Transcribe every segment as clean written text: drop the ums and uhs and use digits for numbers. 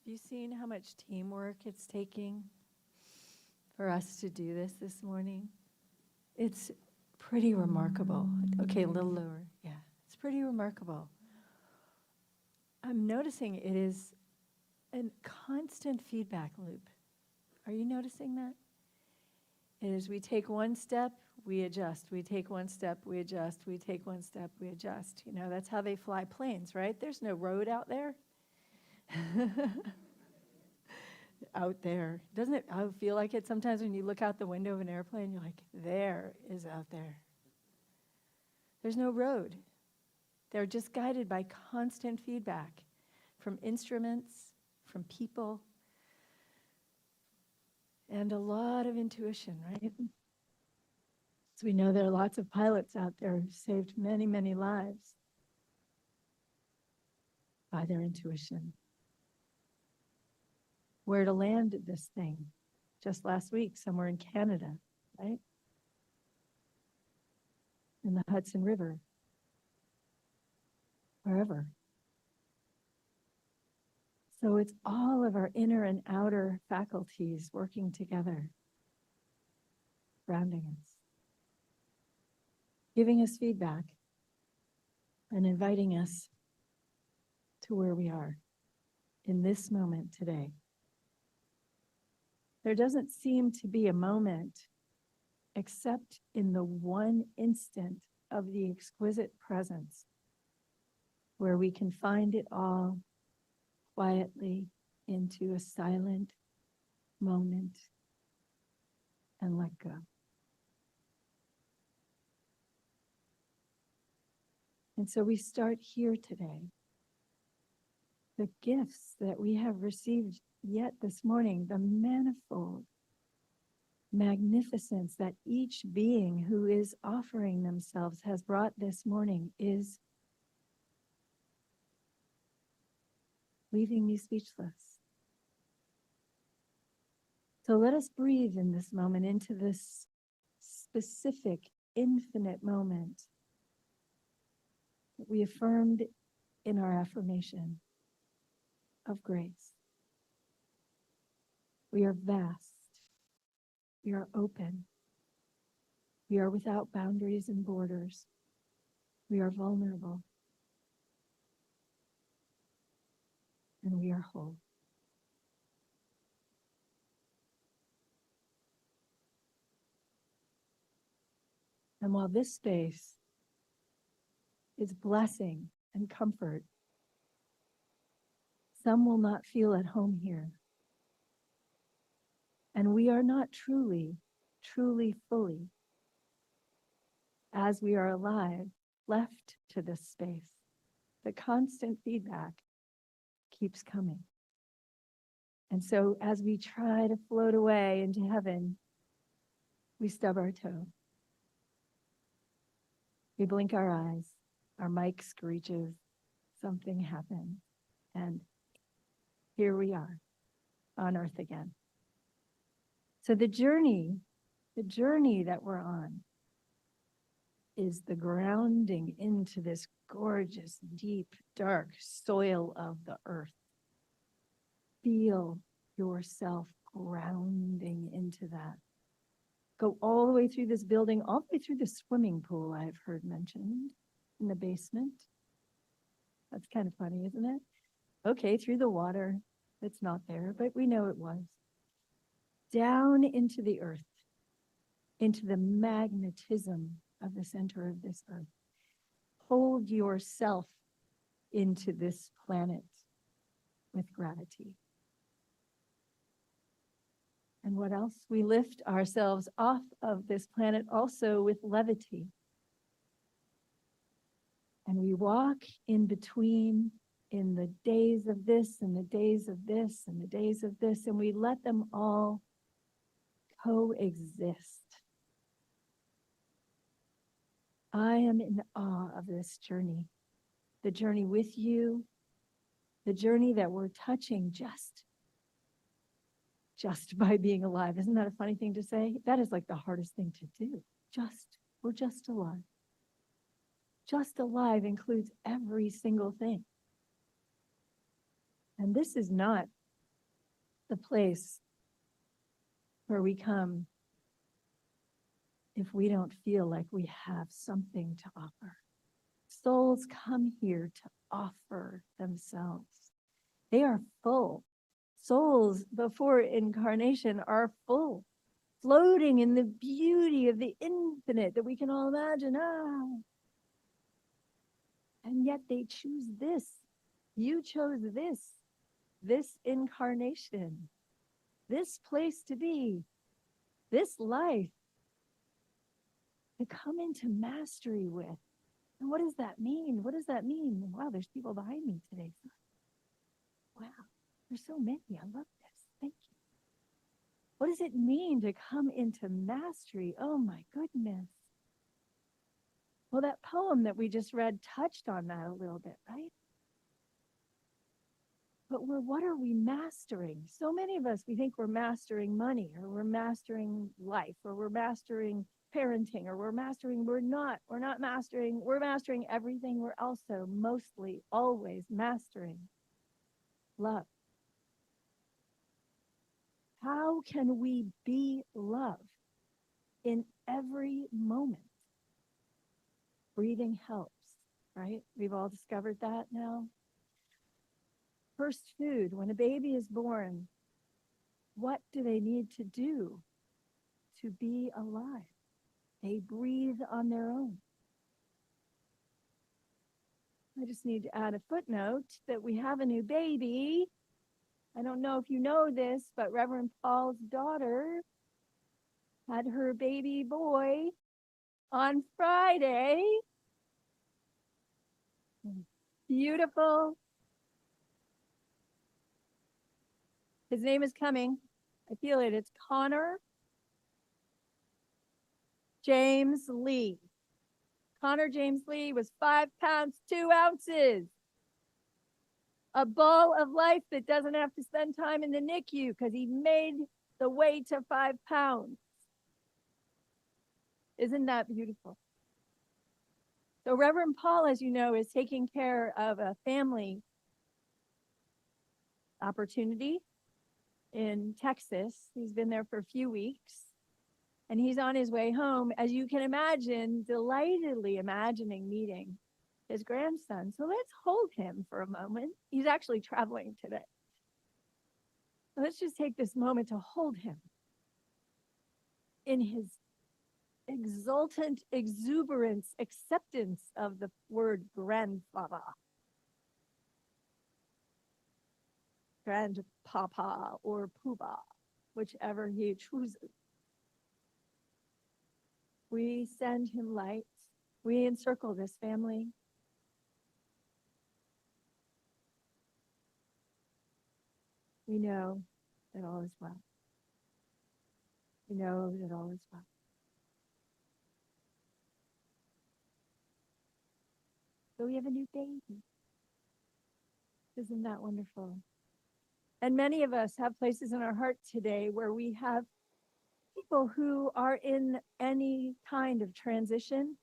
you seen how much teamwork it's taking for us to do this morning? It's pretty remarkable. Okay, a little lower. Yeah, it's pretty remarkable. I'm noticing it is a constant feedback loop. Are you noticing that? It is we take one step, we adjust. We take one step, we adjust. We take one step, we adjust. You know, that's how they fly planes, right? There's no road out there. Out there. Doesn't it feel like it sometimes when you look out the window of an airplane, you're like, there is out there. There's no road. They're just guided by constant feedback from instruments, from people, and a lot of intuition, right? So we know there are lots of pilots out there who saved many, many lives by their intuition. Where to land this thing? Just last week, somewhere in Canada, right? In the Hudson River. Wherever. So it's all of our inner and outer faculties working together, grounding us, giving us feedback, and inviting us to where we are in this moment today. There doesn't seem to be a moment except in the one instant of the exquisite presence where we can find it all quietly into a silent moment and let go. And so we start here today. The gifts that we have received yet this morning, the manifold magnificence that each being who is offering themselves has brought this morning is leaving me speechless. So let us breathe in this moment into this specific, infinite moment that we affirmed in our affirmation of grace. We are vast. We are open. We are without boundaries and borders. We are vulnerable. And we are whole. And while this space is blessing and comfort, some will not feel at home here. And we are not truly, fully, as we are alive, left to this space. The constant feedback keeps coming. And so as we try to float away into heaven, we stub our toe. We blink our eyes, our mic screeches, something happens, and here we are on earth again. So the journey that we're on is the grounding into this gorgeous, deep, dark soil of the earth. Feel yourself grounding into that. Go all the way through this building, all the way through the swimming pool I've heard mentioned in the basement. That's kind of funny, isn't it? Okay, through the water. It's not there, but we know it was. Down into the earth, into the magnetism of the center of this earth. Hold yourself into this planet with gravity. And what else? We lift ourselves off of this planet also with levity. And we walk in between in the days of this and the days of this and the days of this, and we let them all coexist. I am in awe of this journey, the journey with you, the journey that we're touching just by being alive. Isn't that a funny thing to say? That is like the hardest thing to do. We're just alive. Just alive includes every single thing. And this is not the place where we come if we don't feel like we have something to offer. Souls come here to offer themselves. They are full. Souls before incarnation are full, floating in the beauty of the infinite that we can all imagine. And yet they choose this. You chose this incarnation, this place to be, this life to come into mastery with. And what does that mean? What does that mean? Wow, there's people behind me today. Wow, there's so many. I love this. Thank you. What does it mean to come into mastery? Oh my goodness. Well, that poem that we just read touched on that a little bit, right? But what are we mastering? So many of us, we think we're mastering money, or we're mastering life, or we're mastering parenting, or we're not mastering, we're mastering everything. We're also mostly always mastering love. How can we be love in every moment? Breathing helps, right? We've all discovered that now. First food, when a baby is born, what do they need to do to be alive? They breathe on their own. I just need to add a footnote that we have a new baby. I don't know if you know this, but Reverend Paul's daughter had her baby boy on Friday. Beautiful. His name is coming. I feel it. It's Connor James Lee. Connor James Lee was 5 pounds, 2 ounces. A ball of life that doesn't have to spend time in the NICU because he made the way to 5 pounds. Isn't that beautiful? So Reverend Paul, as you know, is taking care of a family opportunity in Texas. He's been there for a few weeks. And he's on his way home, as you can imagine, delightedly imagining meeting his grandson. So let's hold him for a moment. He's actually traveling today. So let's just take this moment to hold him in his exultant exuberance, acceptance of the word grandfather, grandpapa, or poobah, whichever he chooses. We send him light. We encircle this family. We know that all is well. We know that all is well. So we have a new baby. Isn't that wonderful? And many of us have places in our heart today where we have people who are in any kind of transition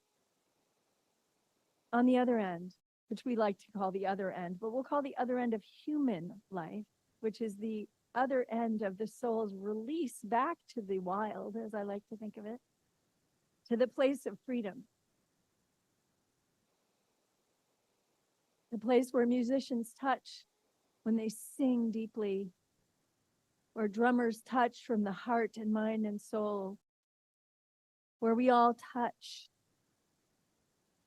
on the other end, which we like to call the other end, but we'll call the other end of human life, which is the other end of the soul's release back to the wild, as I like to think of it, to the place of freedom. The place where musicians touch when they sing deeply, where drummers touch from the heart and mind and soul, where we all touch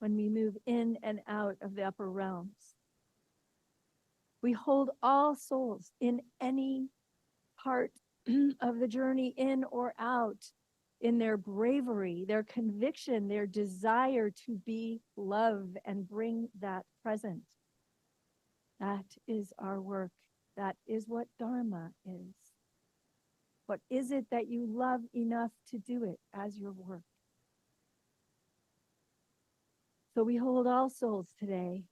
when we move in and out of the upper realms. We hold all souls in any part of the journey, in or out, in their bravery, their conviction, their desire to be love and bring that present. That is our work. That is what Dharma is. What is it that you love enough to do it as your work? So we hold all souls today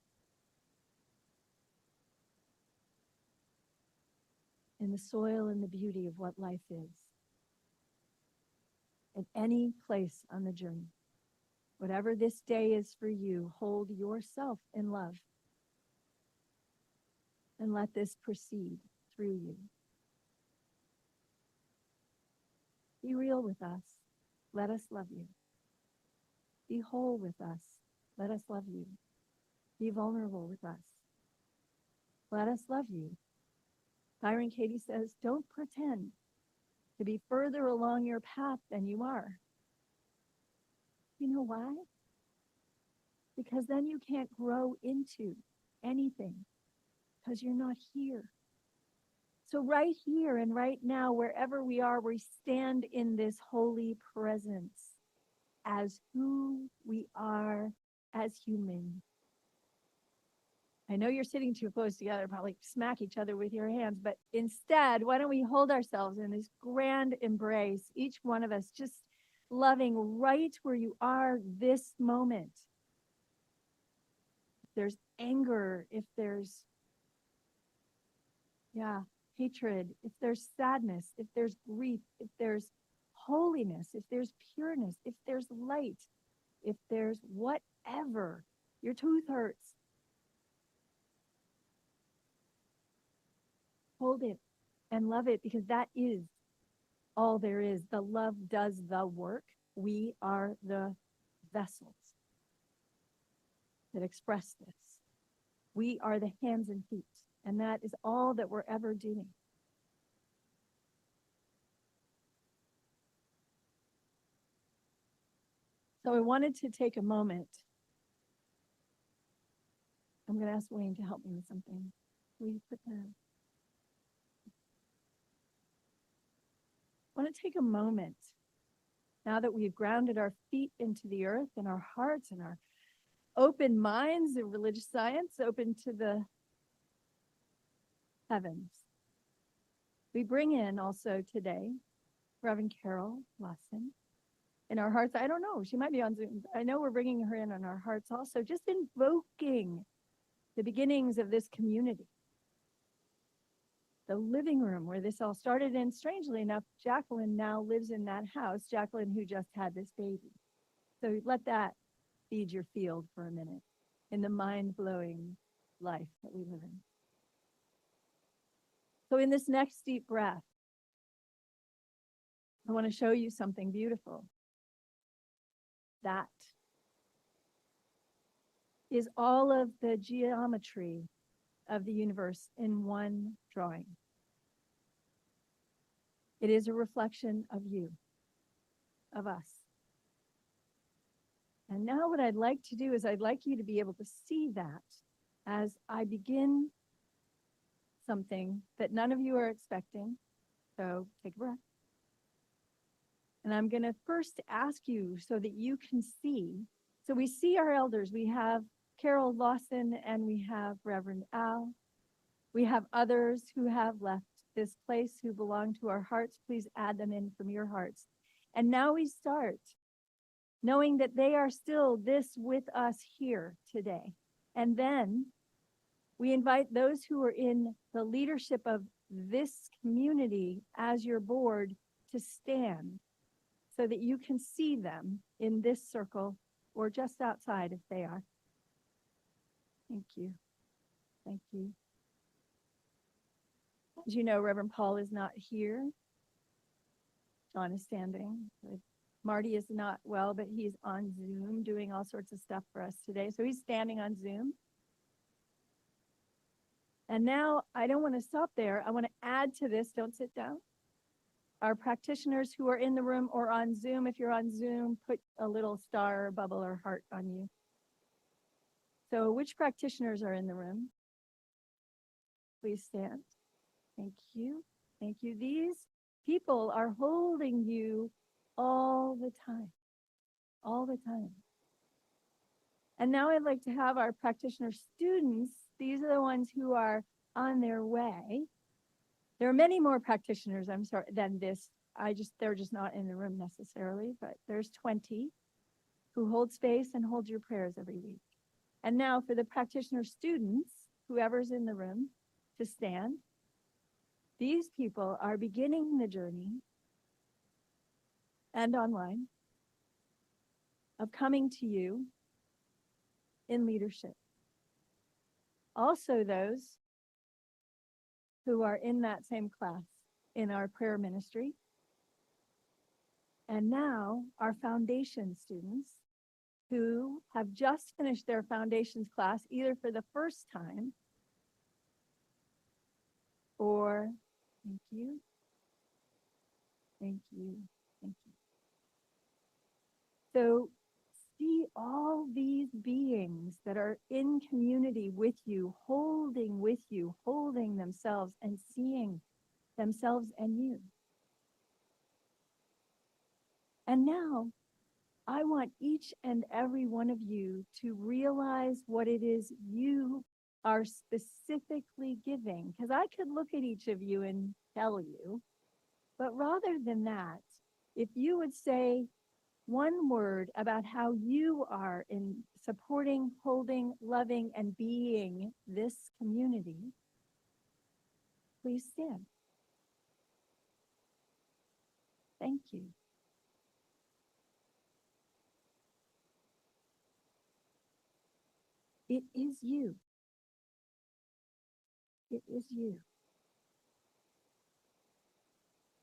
in the soil and the beauty of what life is. At any place on the journey. Whatever this day is for you, hold yourself in love. And let this proceed through you. Be real with us. Let us love you. Be whole with us. Let us love you. Be vulnerable with us. Let us love you. Byron Katie says, don't pretend to be further along your path than you are. You know why? Because then you can't grow into anything because you're not here. So right here and right now, wherever we are, we stand in this holy presence as who we are as humans. I know you're sitting too close together, probably smack each other with your hands, but instead, why don't we hold ourselves in this grand embrace, each one of us just loving right where you are this moment. If there's anger, if there's, hatred, if there's sadness, if there's grief, if there's holiness, if there's pureness, if there's light, if there's whatever, your tooth hurts, hold it and love it, because that is all there is. The love does the work. We are the vessels that express this. We are the hands and feet, and that is all that we're ever doing. So I wanted to take a moment. I'm going to ask Wayne to help me with something. Will you put that? I want to take a moment, now that we've grounded our feet into the earth and our hearts and our open minds of religious science open to the heavens. We bring in also today Reverend Carol Lawson in our hearts. I don't know, she might be on Zoom. I know we're bringing her in on our hearts also, just invoking the beginnings of this community. The living room where this all started, and strangely enough, Jacqueline now lives in that house, Jacqueline who just had this baby. So let that feed your field for a minute in the mind-blowing life that we live in. So in this next deep breath, I want to show you something beautiful. That is all of the geometry of the universe in one drawing. It is a reflection of you, of us. And now what I'd like to do is I'd like you to be able to see that as I begin something that none of you are expecting. So take a breath. And I'm going to first ask you so that you can see. So we see our elders. We have Carol Lawson and we have Reverend Al. We have others who have left this place who belong to our hearts. Please add them in from your hearts. And now we start knowing that they are still this with us here today. And then we invite those who are in the leadership of this community as your board to stand so that you can see them in this circle or just outside if they are. Thank you. Thank you. As you know, Reverend Paul is not here. John is standing. Marty is not well, but he's on Zoom doing all sorts of stuff for us today. So he's standing on Zoom. And now I don't want to stop there. I want to add to this. Don't sit down. Our practitioners who are in the room or on Zoom, if you're on Zoom, put a little star or bubble or heart on you. So which practitioners are in the room? Please stand. Thank you. Thank you. These people are holding you all the time. All the time. And now I'd like to have our practitioner students. These are the ones who are on their way. There are many more practitioners, I'm sorry, than this. They're just not in the room necessarily, but there's 20 who hold space and hold your prayers every week. And now for the practitioner students, whoever's in the room, to stand. These people are beginning the journey and online of coming to you in leadership. Also those who are in that same class in our prayer ministry. And now our foundation students who have just finished their foundations class, either for the first time or, thank you, thank you, thank you. So see all these beings that are in community with you, holding themselves and seeing themselves and you. And now I want each and every one of you to realize what it is you are specifically giving. Because I could look at each of you and tell you, but rather than that, if you would say one word about how you are in supporting, holding, loving, and being this community, please stand. Thank you. It is you. It is you.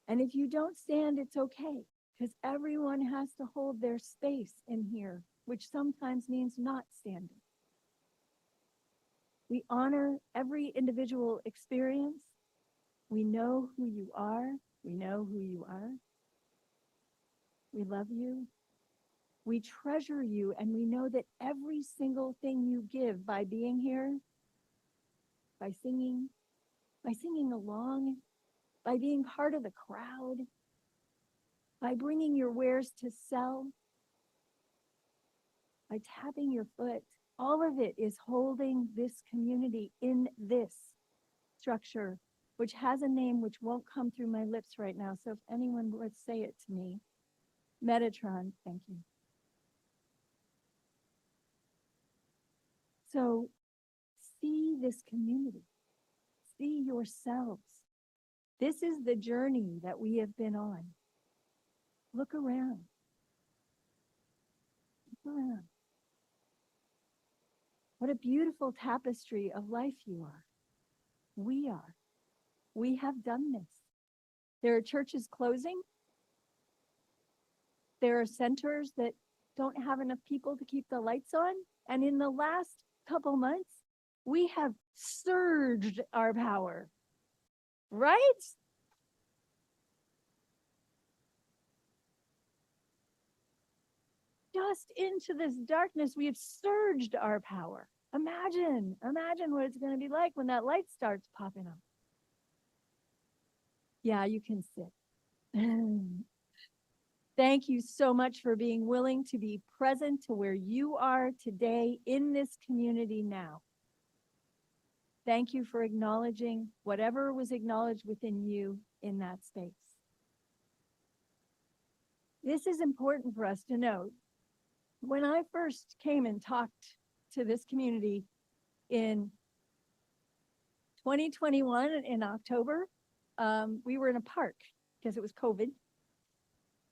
And if you don't stand, it's okay, because everyone has to hold their space in here, which sometimes means not standing. We honor every individual experience. We know who you are. We know who you are. We love you. We treasure you, and we know that every single thing you give by being here, by singing along, by being part of the crowd, by bringing your wares to sell, by tapping your foot, all of it is holding this community in this structure, which has a name which won't come through my lips right now. So if anyone would say it to me, Metatron, thank you. So see this community, see yourselves. This is the journey that we have been on. Look around. Look around. What a beautiful tapestry of life you are. We are. We have done this. There are churches closing. There are centers that don't have enough people to keep the lights on. And in the last couple months, we have surged our power, right? Just into this darkness, we have surged our power. Imagine what it's going to be like when that light starts popping up. Yeah, you can sit. Thank you so much for being willing to be present to where you are today in this community now. Thank you for acknowledging whatever was acknowledged within you in that space. This is important for us to note. When I first came and talked to this community in 2021 in October, we were in a park because it was COVID.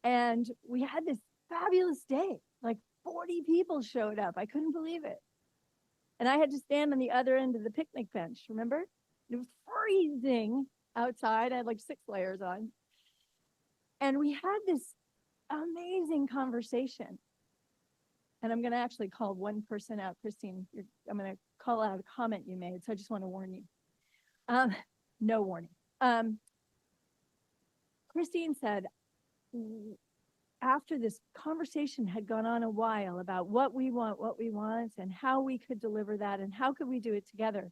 And we had this fabulous day. Like 40 people showed up. I couldn't believe it. And I had to stand on the other end of the picnic bench, remember? It was freezing outside. I had like 6 layers on. And we had this amazing conversation. And I'm going to actually call one person out. Christine, I'm going to call out a comment you made. So I just want to warn you. No warning. Christine said, after this conversation had gone on a while about what we want, and how we could deliver that, and how could we do it together,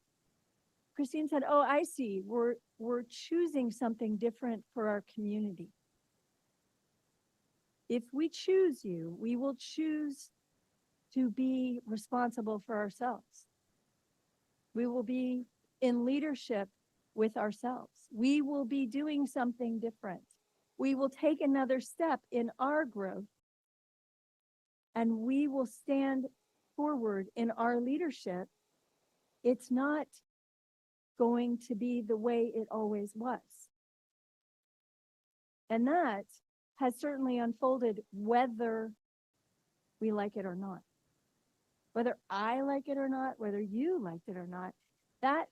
Christine said, oh, I see. We're choosing something different for our community. If we choose you, we will choose to be responsible for ourselves. We will be in leadership with ourselves. We will be doing something different. We will take another step in our growth, and we will stand forward in our leadership. It's not going to be the way it always was. And that has certainly unfolded whether we like it or not. Whether I like it or not, whether you liked it or not, that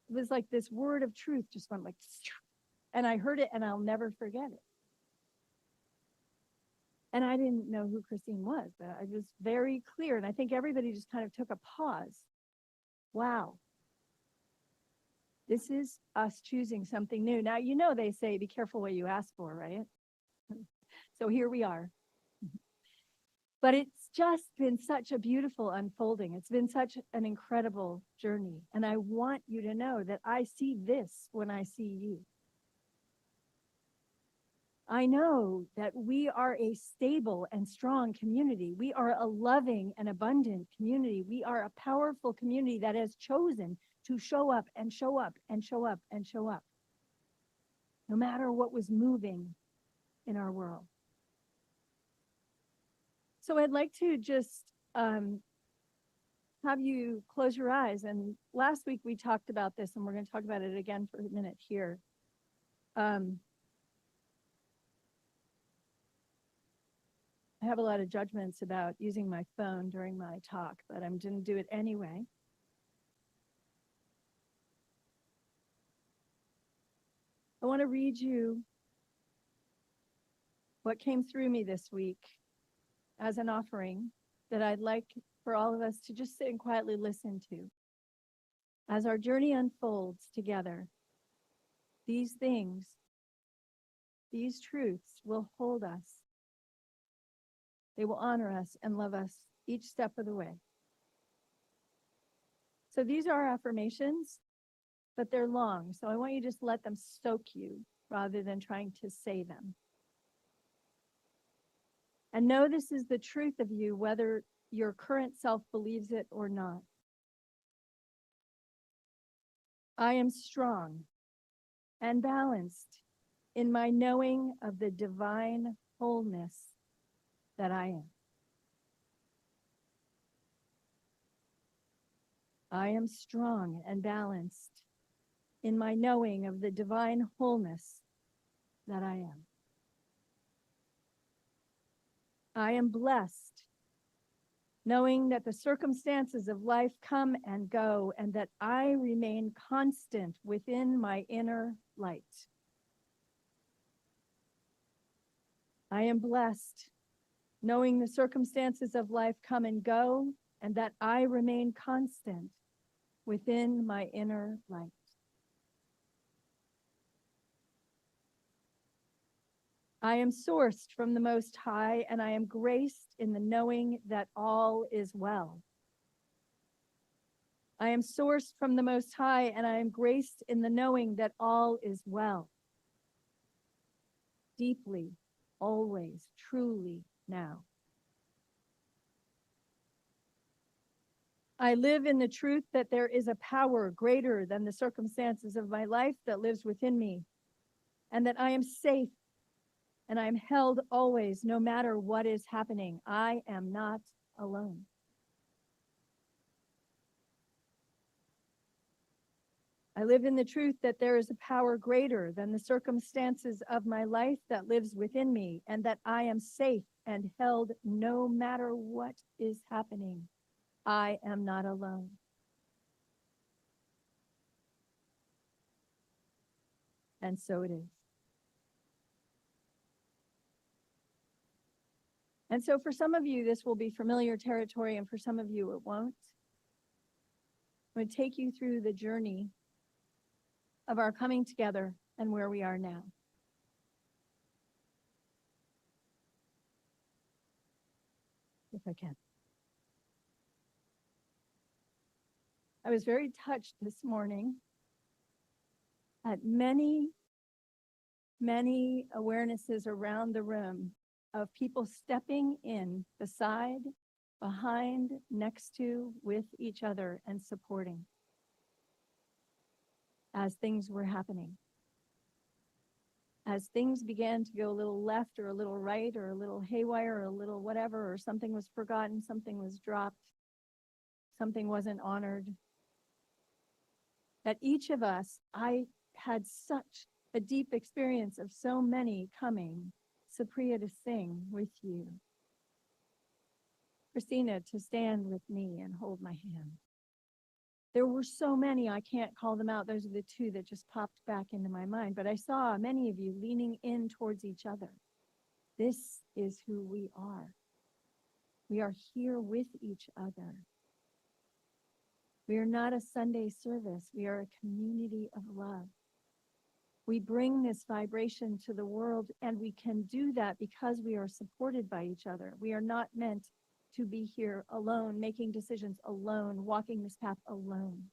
was like this word of truth just went like, and I heard it and I'll never forget it. And I didn't know who Christine was, but I was very clear. And I think everybody just kind of took a pause. Wow. This is us choosing something new. Now, you know, they say, be careful what you ask for, right? So here we are. But it's just been such a beautiful unfolding. It's been such an incredible journey. And I want you to know that I see this when I see you. I know that we are a stable and strong community. We are a loving and abundant community. We are a powerful community that has chosen to show up and show up and show up and show up, no matter what was moving in our world. So I'd like to just have you close your eyes. And last week we talked about this, and we're going to talk about it again for a minute here. I have a lot of judgments about using my phone during my talk, but I'm going to do it anyway. I want to read you what came through me this week as an offering that I'd like for all of us to just sit and quietly listen to. As our journey unfolds together, these things, these truths will hold us. They will honor us and love us each step of the way. So these are our affirmations, but they're long. So I want you to just let them soak you rather than trying to say them. And know this is the truth of you, whether your current self believes it or not. I am strong and balanced in my knowing of the divine wholeness that I am. I am strong and balanced in my knowing of the divine wholeness that I am. I am blessed, knowing that the circumstances of life come and go, and that I remain constant within my inner light. I am blessed, knowing the circumstances of life come and go, and that I remain constant within my inner light. I am sourced from the Most High, and I am graced in the knowing that all is well. I am sourced from the Most High, and I am graced in the knowing that all is well. Deeply, always, truly, now. I live in the truth that there is a power greater than the circumstances of my life that lives within me, and that I am safe, and I am held always, no matter what is happening. I am not alone. I live in the truth that there is a power greater than the circumstances of my life that lives within me, and that I am safe and held no matter what is happening. I am not alone. And so it is. And so for some of you, this will be familiar territory, and for some of you, it won't. I'm going to take you through the journey of our coming together and where we are now. If I can. I was very touched this morning at many awarenesses around the room of people stepping in beside, behind, next to, with each other and supporting as things were happening. As things began to go a little left or a little right or a little haywire or a little whatever, or something was forgotten, something was dropped, something wasn't honored. That each of us, I had such a deep experience of so many coming, Supriya to sing with you, Christina to stand with me and hold my hand. There were so many, I can't call them out. Those are the two that just popped back into my mind. But I saw many of you leaning in towards each other. This is who we are. We are here with each other. We are not a Sunday service. We are a community of love. We bring this vibration to the world, and we can do that because we are supported by each other. We are not meant to be here alone, making decisions alone, walking this path alone.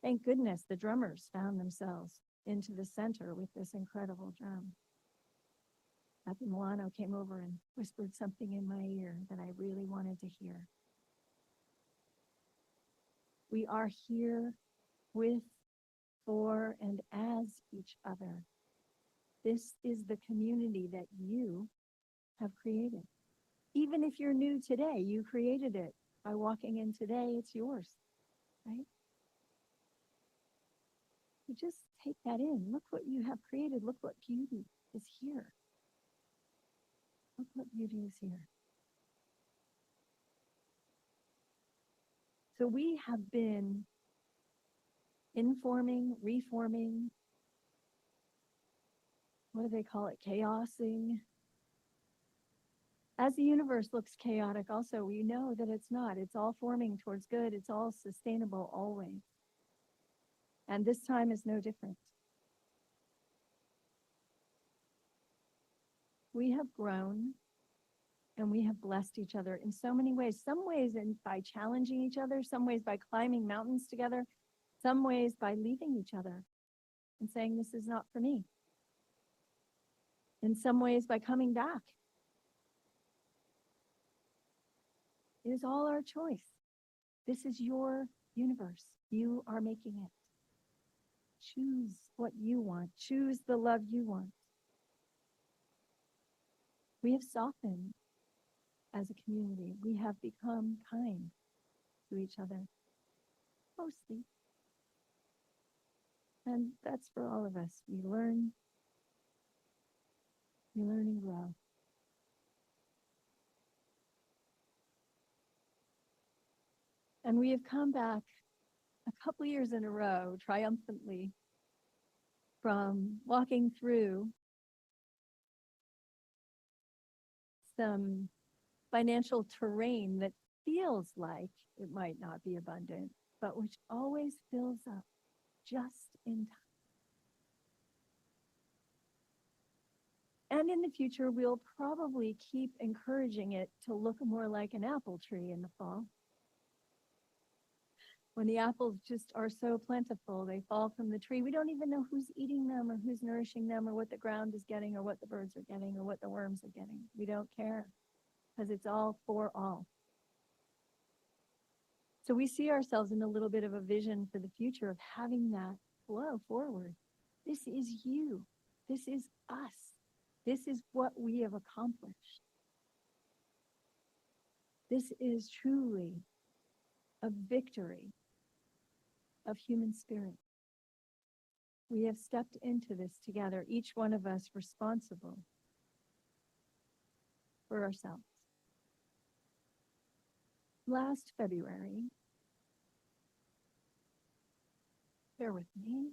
Thank goodness the drummers found themselves into the center with this incredible drum. Happy Milano came over and whispered something in my ear that I really wanted to hear. We are here with, for, and as each other. This is the community that you have created. Even if you're new today, you created it. By walking in today, it's yours, right? You just take that in. Look what you have created. Look what beauty is here. Look what beauty is here. So we have been informing, reforming, what do they call it? Chaosing. As the universe looks chaotic also, we know that it's not. It's all forming towards good. It's all sustainable always. And this time is no different. We have grown and we have blessed each other in so many ways. Some ways by challenging each other, some ways by climbing mountains together, some ways by leaving each other and saying, this is not for me. In some ways by coming back. It is all our choice. This is your universe. You are making it. Choose what you want. Choose the love you want. We have softened as a community. We have become kind to each other, mostly. And that's for all of us. We learn and grow. And we have come back a couple years in a row, triumphantly, from walking through some financial terrain that feels like it might not be abundant, but which always fills up just in time. And in the future, we'll probably keep encouraging it to look more like an apple tree in the fall. When the apples just are so plentiful, they fall from the tree. We don't even know who's eating them or who's nourishing them or what the ground is getting or what the birds are getting or what the worms are getting. We don't care because it's all for all. So we see ourselves in a little bit of a vision for the future of having that flow forward. This is you. This is us. This is what we have accomplished. This is truly a victory of human spirit. We have stepped into this together, each one of us responsible for ourselves. Last February, bear with me.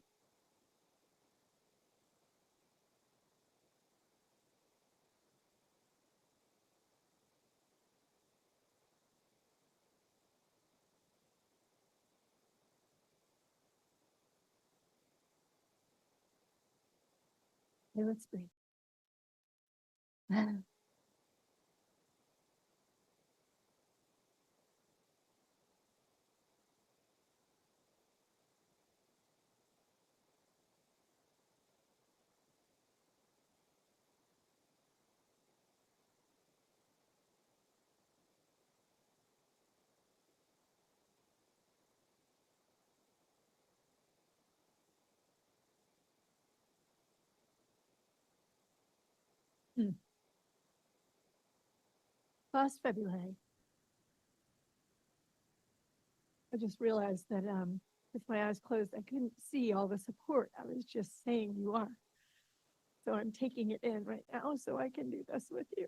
Okay, let's breathe. Last February, I just realized that with my eyes closed, I couldn't see all the support. I was just saying you are. So I'm taking it in right now so I can do this with you.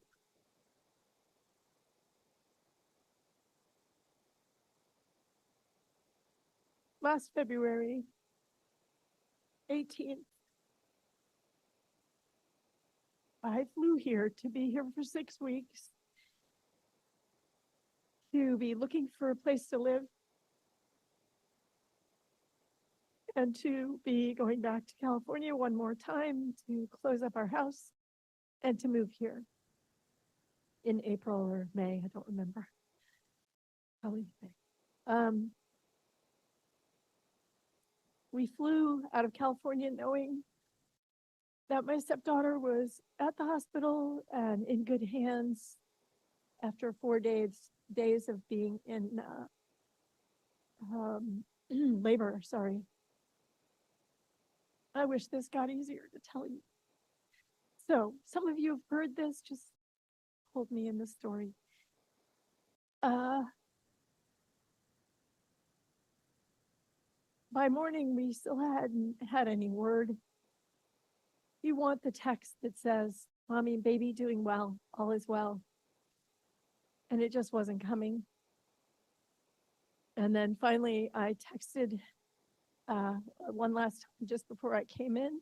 Last February 18th, I flew here to be here for 6 weeks, to be looking for a place to live, and to be going back to California one more time to close up our house and to move here in April or May. I don't remember. Probably May. We flew out of California knowing that my stepdaughter was at the hospital and in good hands after 4 days of being in labor. Sorry. I wish this got easier to tell you. So some of you have heard this, just hold me in the story. By morning, we still hadn't had any word. You want the text that says, "Mommy and baby doing well, all is well." And it just wasn't coming. And then finally, I texted one last time just before I came in.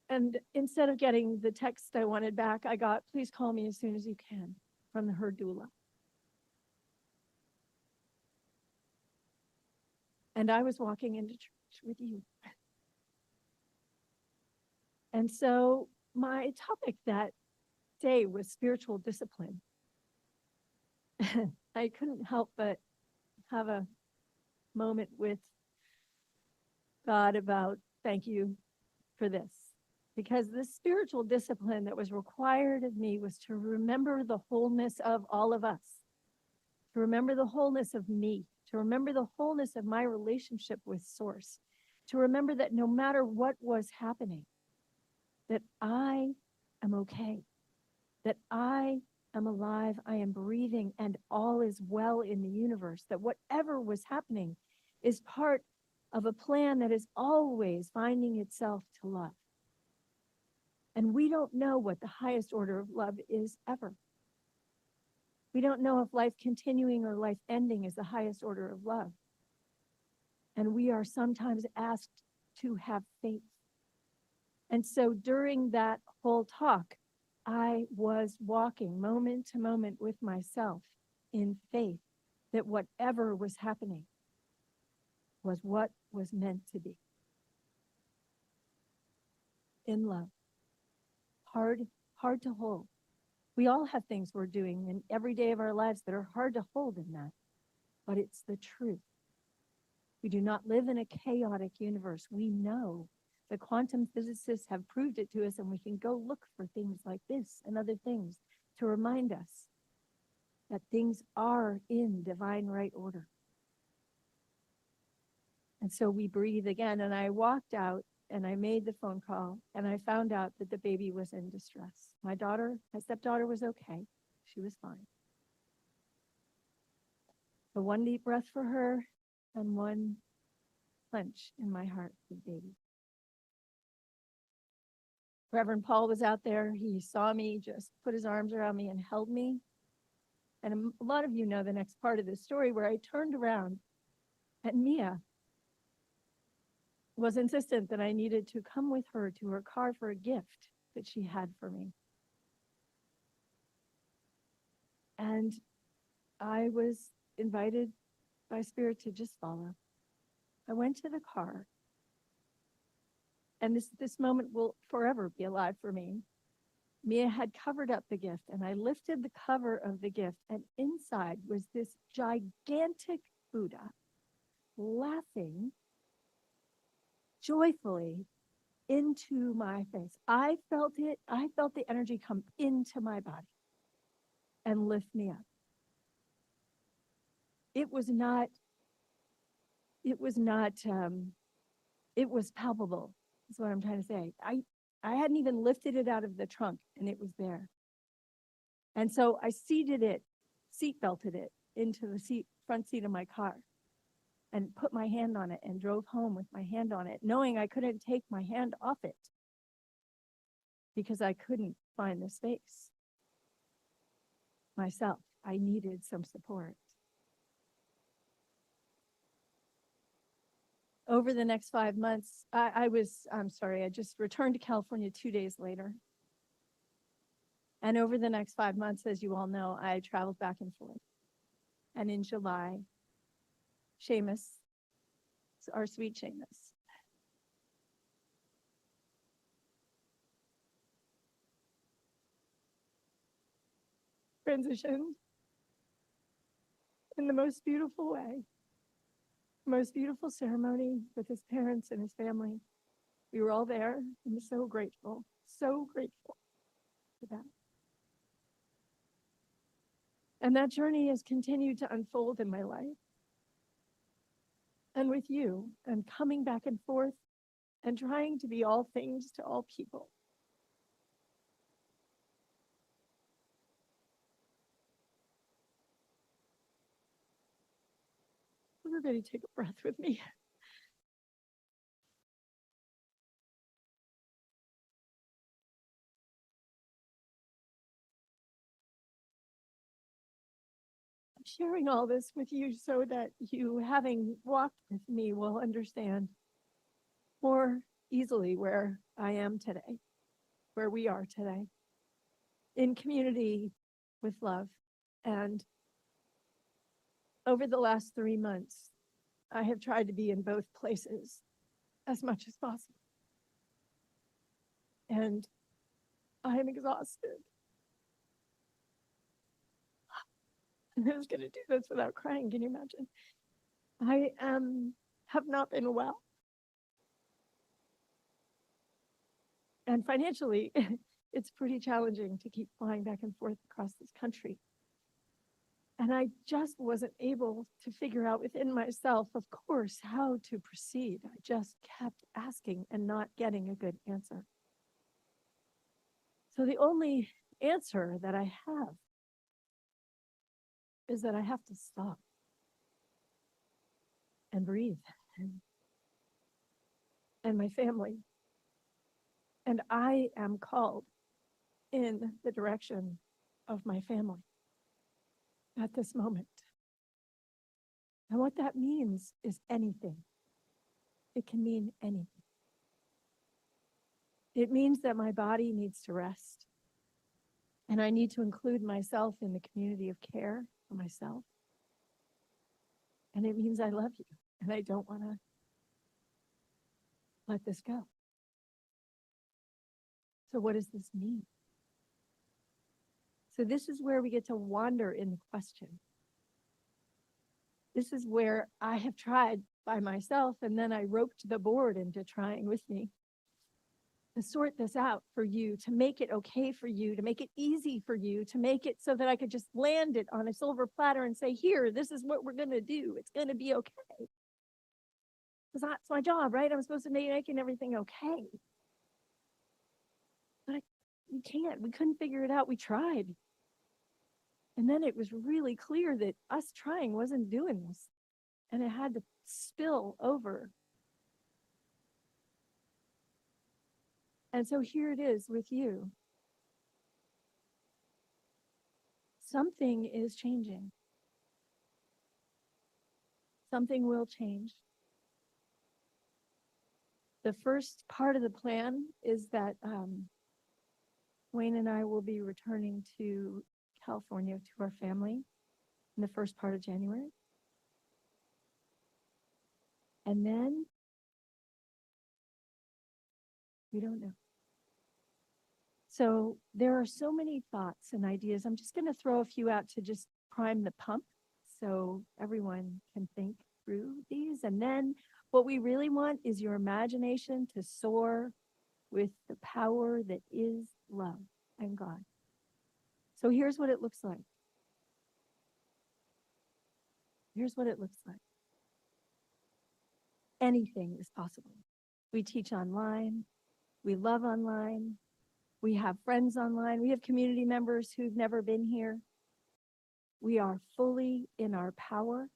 And instead of getting the text I wanted back, I got, "Please call me as soon as you can," from her doula. And I was walking into church with you. And so my topic that day was spiritual discipline. I couldn't help but have a moment with God about thank you for this. Because the spiritual discipline that was required of me was to remember the wholeness of all of us, to remember the wholeness of me, to remember the wholeness of my relationship with Source, to remember that no matter what was happening, that I am okay, that I am alive, I am breathing, and all is well in the universe, that whatever was happening is part of a plan that is always finding itself to love. And we don't know what the highest order of love is ever. We don't know if life continuing or life ending is the highest order of love. And we are sometimes asked to have faith. And so during that whole talk, I was walking moment to moment with myself in faith that whatever was happening was what was meant to be. In love. Hard to hold. We all have things we're doing in every day of our lives that are hard to hold in that, but it's the truth. We do not live in a chaotic universe. We know the quantum physicists have proved it to us, and we can go look for things like this and other things to remind us that things are in divine right order. And so we breathe again, and I walked out and I made the phone call, and I found out that the baby was in distress. My stepdaughter was okay. She was fine. So one deep breath for her and one clench in my heart for the baby. Reverend Paul was out there. He saw me, just put his arms around me and held me. And a lot of you know the next part of this story where I turned around and Mia was insistent that I needed to come with her to her car for a gift that she had for me. And I was invited by Spirit to just follow. I went to the car, and this moment will forever be alive for me. Mia had covered up the gift, and I lifted the cover of the gift, and inside was this gigantic Buddha laughing joyfully into my face. I felt it. I felt the energy come into my body and lift me up. It was palpable, is what I'm trying to say. I hadn't even lifted it out of the trunk, and it was there. And so I seat belted it into the front seat of my car and put my hand on it and drove home with my hand on it, knowing I couldn't take my hand off it because I couldn't find the space myself. I needed some support. over the next 5 months, I just returned to California 2 days later. And over the next 5 months, as you all know, I traveled back and forth. And in July, Seamus, our sweet Seamus, transitioned in the most beautiful way, most beautiful ceremony with his parents and his family. We were all there and so grateful for that. And that journey has continued to unfold in my life. And with you, and coming back and forth and trying to be all things to all people. Everybody take a breath with me. I'm sharing all this with you so that you, having walked with me, will understand more easily where I am today, where we are today, in community with love. And over the last 3 months, I have tried to be in both places as much as possible. And I am exhausted. And I was going to do this without crying. Can you imagine? I have not been well. And financially, it's pretty challenging to keep flying back and forth across this country. And I just wasn't able to figure out within myself, of course, how to proceed. I just kept asking and not getting a good answer. So the only answer that I have is that I have to stop and breathe. And my family. And I am called in the direction of my family at this moment. And what that means is anything. It can mean anything. It means that my body needs to rest. And I need to include myself in the community of care for myself. And it means I love you. And I don't want to let this go. So what does this mean? So this is where we get to wander in the question. This is where I have tried by myself, and then I roped the board into trying with me to sort this out for you, to make it okay for you, to make it easy for you, to make it so that I could just land it on a silver platter and say, here, this is what we're going to do. It's going to be okay. Because that's my job, right? I'm supposed to be making everything okay. But we can't. We couldn't figure it out. We tried. And then it was really clear that us trying wasn't doing this. And it had to spill over. And so here it is with you. Something is changing. Something will change. The first part of the plan is that Wayne and I will be returning to California to our family in the first part of January. And then we don't know. So there are so many thoughts and ideas. I'm just going to throw a few out to just prime the pump so everyone can think through these. And then what we really want is your imagination to soar with the power that is love and God. So here's what it looks like. Here's what it looks like. Anything is possible. We teach online. We love online. We have friends online. We have community members who've never been here. We are fully in our power,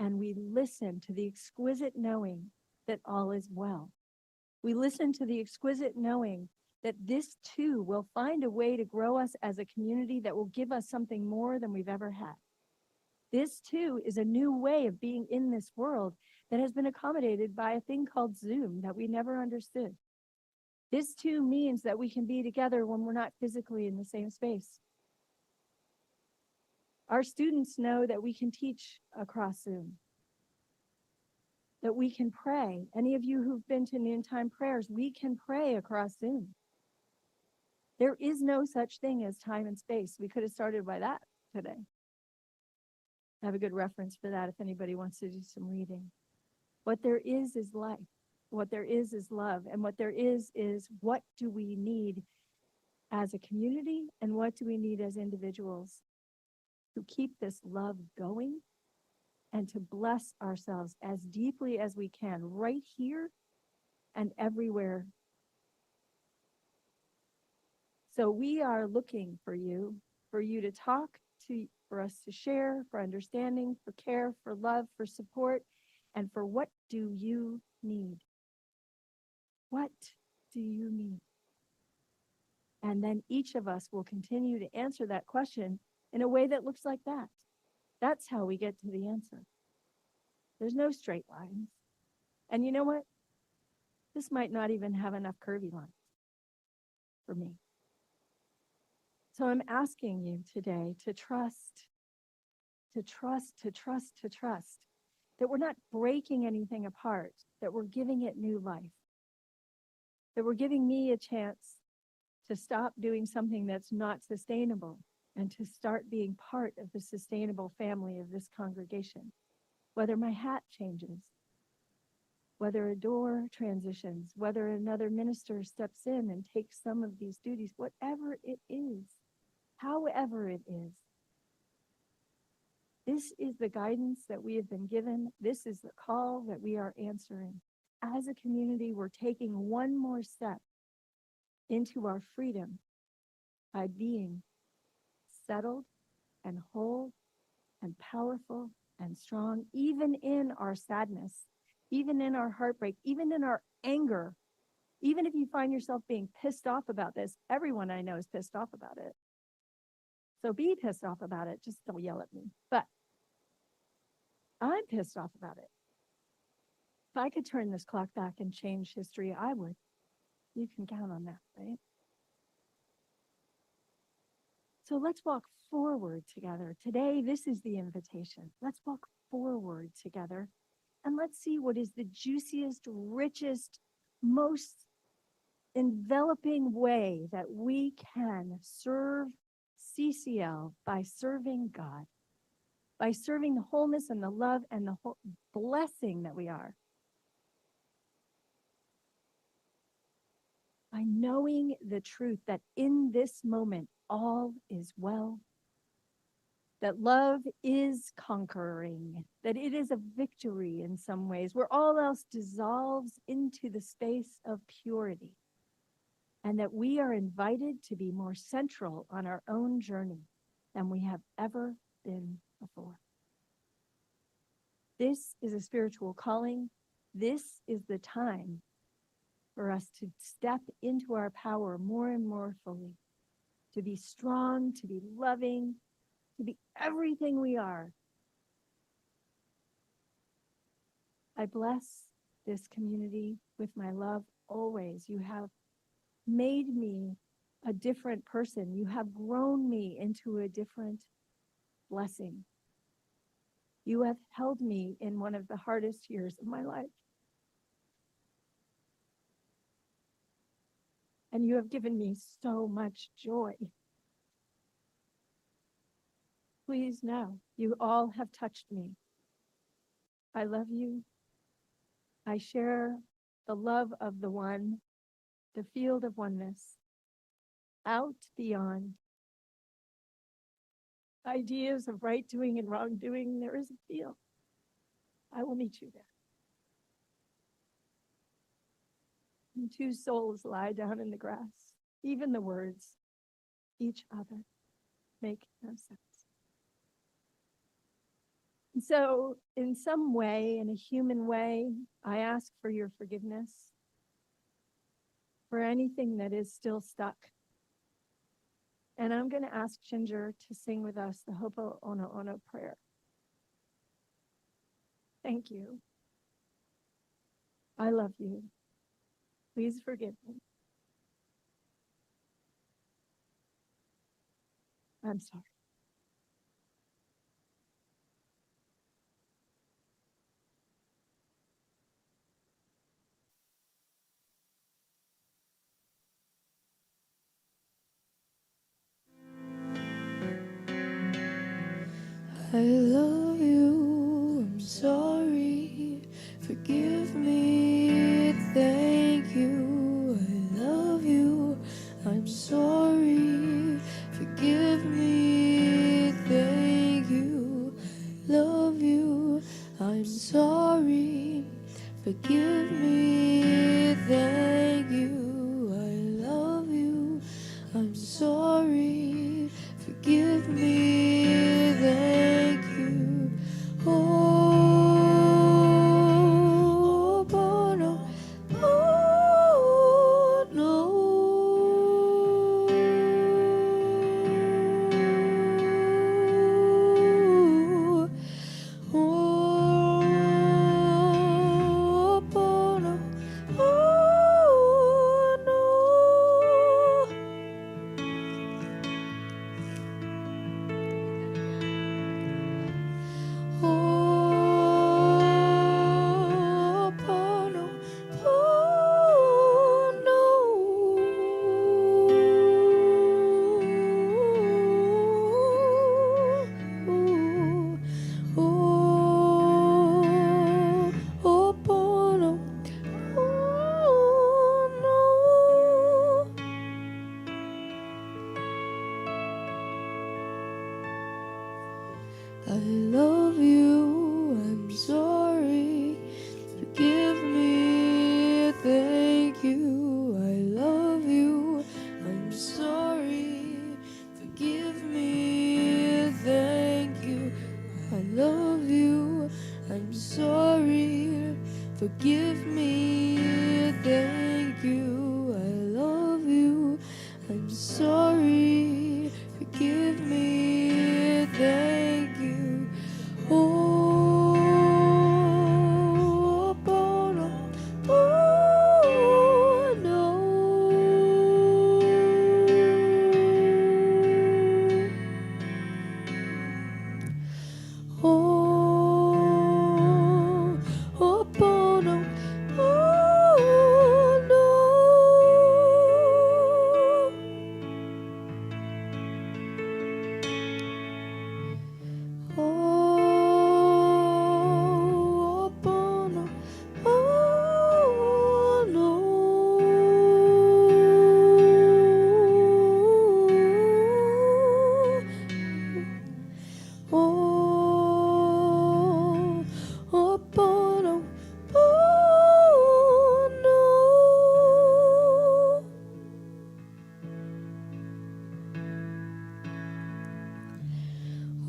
and we listen to the exquisite knowing that all is well. We listen to the exquisite knowing that this too will find a way to grow us as a community that will give us something more than we've ever had. This too is a new way of being in this world that has been accommodated by a thing called Zoom that we never understood. This too means that we can be together when we're not physically in the same space. Our students know that we can teach across Zoom, that we can pray. Any of you who've been to noontime prayers, we can pray across Zoom. There is no such thing as time and space. We could have started by that today. I have a good reference for that if anybody wants to do some reading. What there is life. What there is love. And what there is what do we need as a community and what do we need as individuals to keep this love going and to bless ourselves as deeply as we can right here and everywhere. So we are looking for you to talk, for us to share, for understanding, for care, for love, for support, and for what do you need? What do you need? And then each of us will continue to answer that question in a way that looks like that. That's how we get to the answer. There's no straight lines. And you know what? This might not even have enough curvy lines for me. So I'm asking you today to trust that we're not breaking anything apart, that we're giving it new life, that we're giving me a chance to stop doing something that's not sustainable and to start being part of the sustainable family of this congregation. Whether my hat changes, whether a door transitions, whether another minister steps in and takes some of these duties, whatever it is, however it is. This is the guidance that we have been given. This is the call that we are answering. As a community, we're taking one more step into our freedom by being settled and whole and powerful and strong, even in our sadness, even in our heartbreak, even in our anger. Even if you find yourself being pissed off about this, everyone I know is pissed off about it. So be pissed off about it. Just don't yell at me. But I'm pissed off about it. If I could turn this clock back and change history, I would. You can count on that, right? So let's walk forward together. Today, this is the invitation. Let's walk forward together and let's see what is the juiciest, richest, most enveloping way that we can serve CCL by serving God, by serving the wholeness and the love and the whole blessing that we are. By knowing the truth that in this moment, all is well, that love is conquering, that it is a victory in some ways, where all else dissolves into the space of purity, and that we are invited to be more central on our own journey than we have ever been before. This is a spiritual calling. This is the time for us to step into our power more and more fully, to be strong, to be loving, to be everything we are. I bless this community with my love always. You have made me a different person. You have grown me into a different blessing. You have held me in one of the hardest years of my life. And you have given me so much joy. Please know, you all have touched me. I love you. I share the love of the one, the field of oneness, out beyond ideas of right doing and wrong doing. There is a field. I will meet you there. And two souls lie down in the grass. Even the words, each other, make no sense. And so, in some way, in a human way, I ask for your forgiveness for anything that is still stuck. And I'm going to ask Ginger to sing with us the Ho'oponopono prayer. Thank you. I love you. Please forgive me. I'm sorry. I love you, I'm sorry, forgive me, thank you. I love you, I'm sorry, forgive me, thank you. Love you, I'm sorry, forgive me, thank you. I love you, I'm sorry, forgive me, thank you. Oh, Bono, oh, no. Oh, Bono, oh, no. Oh, Bono, oh, no. Oh, Bono, oh, no. I love you, I'm sorry, forgive me, thank you. I love you, I'm sorry, forgive me, thank you. I love you, I'm sorry, forgive me, thank you. I love you, I'm sorry, forgive me, thank you. Oh, Bono, oh, no. Oh, Bono, oh, no. Oh, Bono, oh, no. Oh, oh, Bono, oh, no.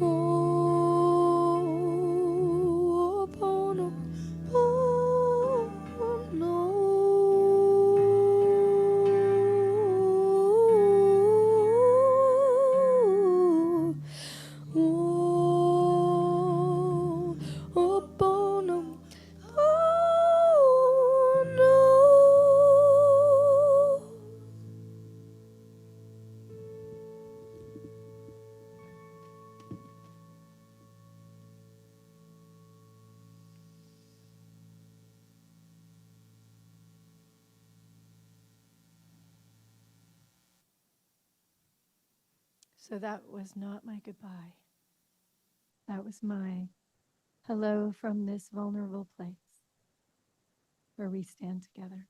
Oh, Bono, oh, no. Oh, Bono, oh, no. So that was not my goodbye. That was my hello from this vulnerable place where we stand together.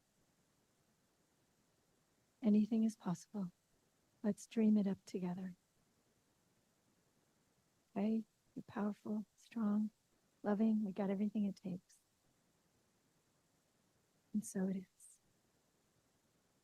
Anything is possible. Let's dream it up together. Okay? You're powerful, strong, loving. We got everything it takes. And so it is.